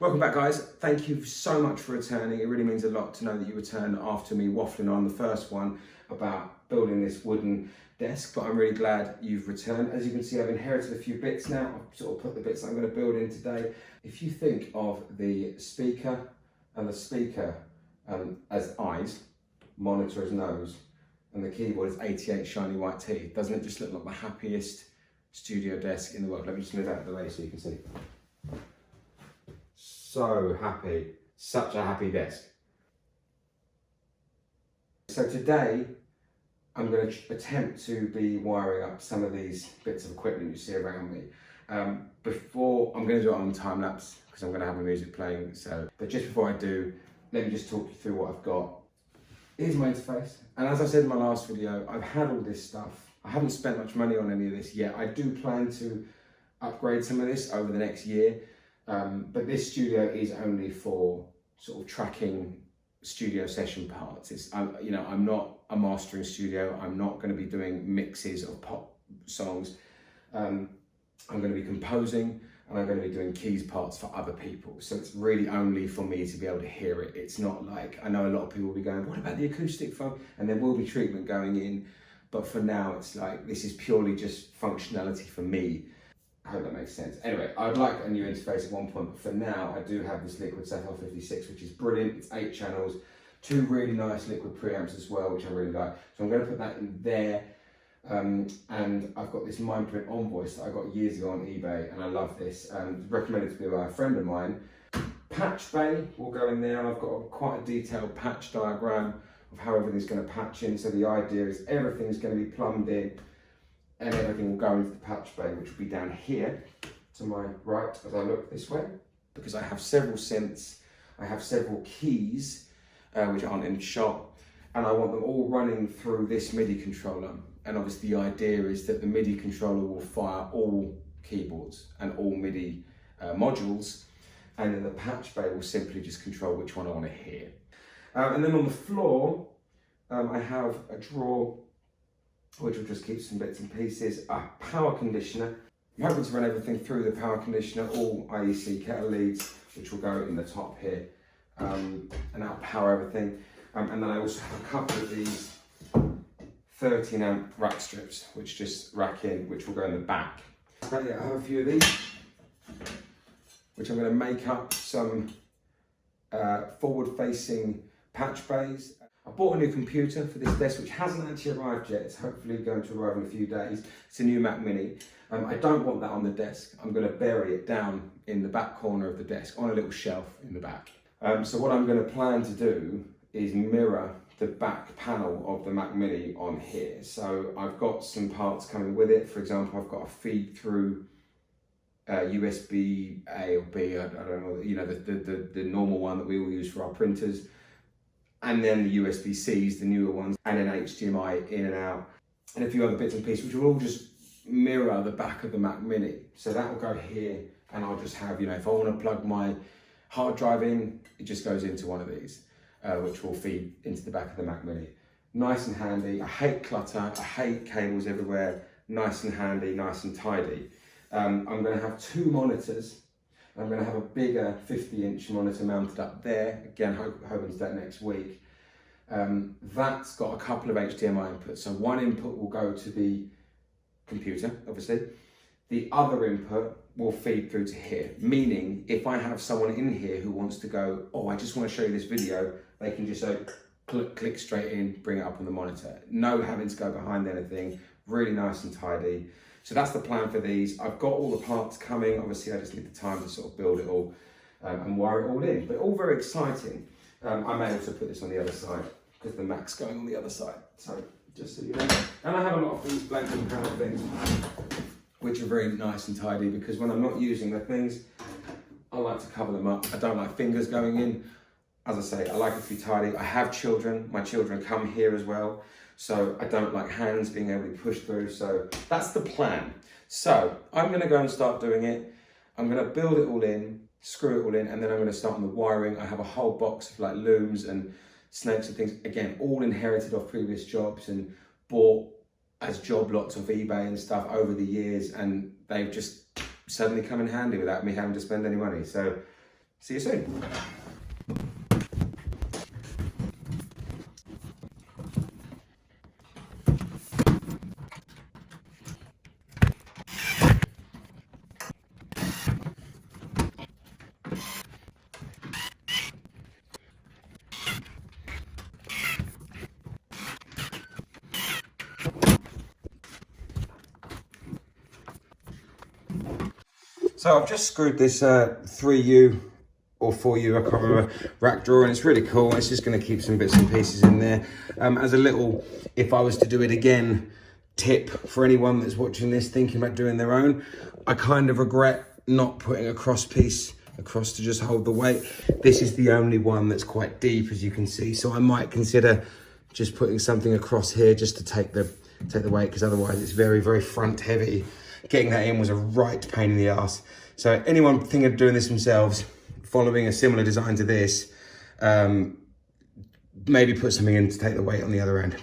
Welcome back, guys. Thank you so much for returning. It really means a lot to know that you returned after me waffling on the first one about building this wooden desk, but I'm really glad you've returned. As you can see, I've inherited a few bits now. I've sort of put the bits that I'm going to build in today. If you think of the speaker and the speaker as eyes, monitor as nose, and the keyboard is 88 shiny white teeth, doesn't it just look like the happiest studio desk in the world? Let me just move out of the way so you can see. So happy, such a happy desk. So today, I'm going to attempt to be wiring up some of these bits of equipment you see around me. I'm going to do it on time lapse because I'm going to have my music playing. But just before I do, let me just talk you through what I've got. Here's my interface. And as I said in my last video, I've had all this stuff. I haven't spent much money on any of this yet. I do plan to upgrade some of this over the next year. But this studio is only for sort of tracking studio session parts. I'm not a mastering studio. I'm not going to be doing mixes of pop songs. I'm going to be composing and I'm going to be doing keys parts for other people. So it's really only for me to be able to hear it. It's not like, I know a lot of people will be going, what about the acoustic phone? And there will be treatment going in. But for now, it's like, this is purely just functionality for me. I hope that makes sense. Anyway, I'd like a new interface at one point, but for now, I do have this Liquid Sapphire 56, which is brilliant. It's 8 channels, 2 really nice Liquid preamps as well, which I really like. So I'm going to put that in there. And I've got this Mindprint Envoice that I got years ago on eBay, and I love this. Recommended to me by a friend of mine. Patch bay will go in there, and I've got quite a detailed patch diagram of how everything's going to patch in. So the idea is everything's going to be plumbed in, and everything will go into the patch bay, which will be down here to my right as I look this way. Because I have several synths, I have several keys, which aren't in the shop, and I want them all running through this MIDI controller. And obviously the idea is that the MIDI controller will fire all keyboards and all MIDI modules, and then the patch bay will simply just control which one I want to hear. And then on the floor, I have a drawer which will just keep some bits and pieces, a power conditioner. I'm hoping to run everything through the power conditioner, all IEC kettle leads, which will go in the top here, and that'll power everything. And then I also have a couple of these 13 amp rack strips, which just rack in, which will go in the back. So yeah, I have a few of these, which I'm going to make up some forward-facing patch bays. I bought a new computer for this desk, which hasn't actually arrived yet. It's hopefully going to arrive in a few days. It's a new Mac Mini. I don't want that on the desk. I'm going to bury it down in the back corner of the desk on a little shelf in the back. So what I'm going to plan to do is mirror the back panel of the Mac Mini on here. So I've got some parts coming with it. For example, I've got a feed through USB A or B, I don't know, you know, the normal one that we all use for our printers. And then the USB-Cs, the newer ones, and then HDMI in and out, and a few other bits and pieces, which will all just mirror the back of the Mac Mini. So that will go here, and I'll just have, you know, if I want to plug my hard drive in, it just goes into one of these, which will feed into the back of the Mac Mini. Nice and handy. I hate clutter, I hate cables everywhere. Nice and handy, nice and tidy. I'm going to have 2 monitors. I'm going to have a bigger 50-inch monitor mounted up there. Again, hoping to do that next week. That's got a couple of HDMI inputs. So one input will go to the computer, obviously. The other input will feed through to here. Meaning, if I have someone in here who wants to go, oh, I just want to show you this video, they can just click straight in, bring it up on the monitor. No having to go behind anything. Really nice and tidy. So that's the plan for these. I've got all the parts coming. Obviously, I just need the time to sort of build it all and wire it all in. But all very exciting. I may also put this on the other side because the Mac's going on the other side. So just so you know. And I have a lot of these blank and panel things, which are very nice and tidy because when I'm not using the things, I like to cover them up. I don't like fingers going in. As I say, I like it to be tidy. I have children. My children come here as well. So I don't like hands being able to push through. So that's the plan. So I'm going to go and start doing it. I'm going to build it all in, screw it all in, and then I'm going to start on the wiring. I have a whole box of like looms and snakes and things. Again, all inherited off previous jobs and bought as job lots of eBay and stuff over the years. And they've just suddenly come in handy without me having to spend any money. So See you soon. So I've just screwed this 3U or 4U, I can't remember, rack drawer, and it's really cool. It's just going to keep some bits and pieces in there. As a little, if I was to do it again, tip for anyone that's watching this thinking about doing their own, I kind of regret not putting a cross piece across to just hold the weight. This is the only one that's quite deep, as you can see, so I might consider just putting something across here just to take the weight, because otherwise it's very, very front heavy. Getting that in was a right pain in the ass. So anyone thinking of doing this themselves, following a similar design to this, maybe put something in to take the weight on the other end.